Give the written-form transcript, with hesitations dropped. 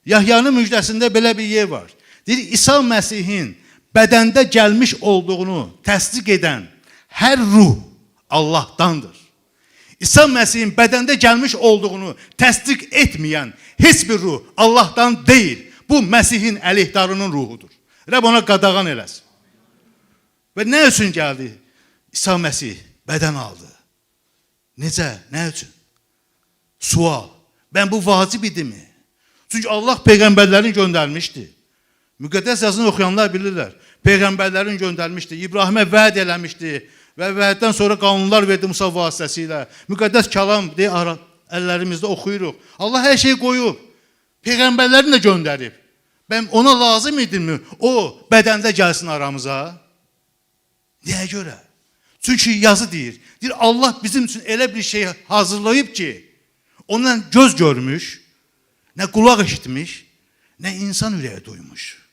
Yahya'nın müjdəsində belə bir yer var. Deyir, İsa Məsihin bədəndə gəlmiş olduğunu təsdiq edən hər ruh Allahdandır. İsa Məsihin bədəndə gəlmiş olduğunu təsdiq etməyən heç bir ruh Allahdan deyil. Bu Məsihin əleyhdarının ruhudur. Rəbb ona qadağan eləsin. Və nə üçün gəldi? İsa Məsih bədən aldı. Necə? Nə üçün? Sual. Ben bu vacib idimi? Çünki Allah peyğəmbərlərini göndərmişdi. Müqəddəs yazını oxuyanlar bilirlər. Peyğəmbərlərini göndərmişdi. İbrahimə vəd eləmişdi. Və vəddən sonra qanunlar verdi Musa vasitəsilə. Müqəddəs kəlam deyə əllərimizdə oxuyuruq. Allah hər şeyi qoyub. Peyğəmbərlərini də göndərib. Ben ona lazım idimmi? O bədəndə gəlsin aramıza. Niyə görə? Çünki yazı deyir. Deyir, Allah bizim üçün elə bir şey hazırlayıb ki, ondan göz görmüş, nə qulaq eşitmiş, nə insan ürəyi duymuş.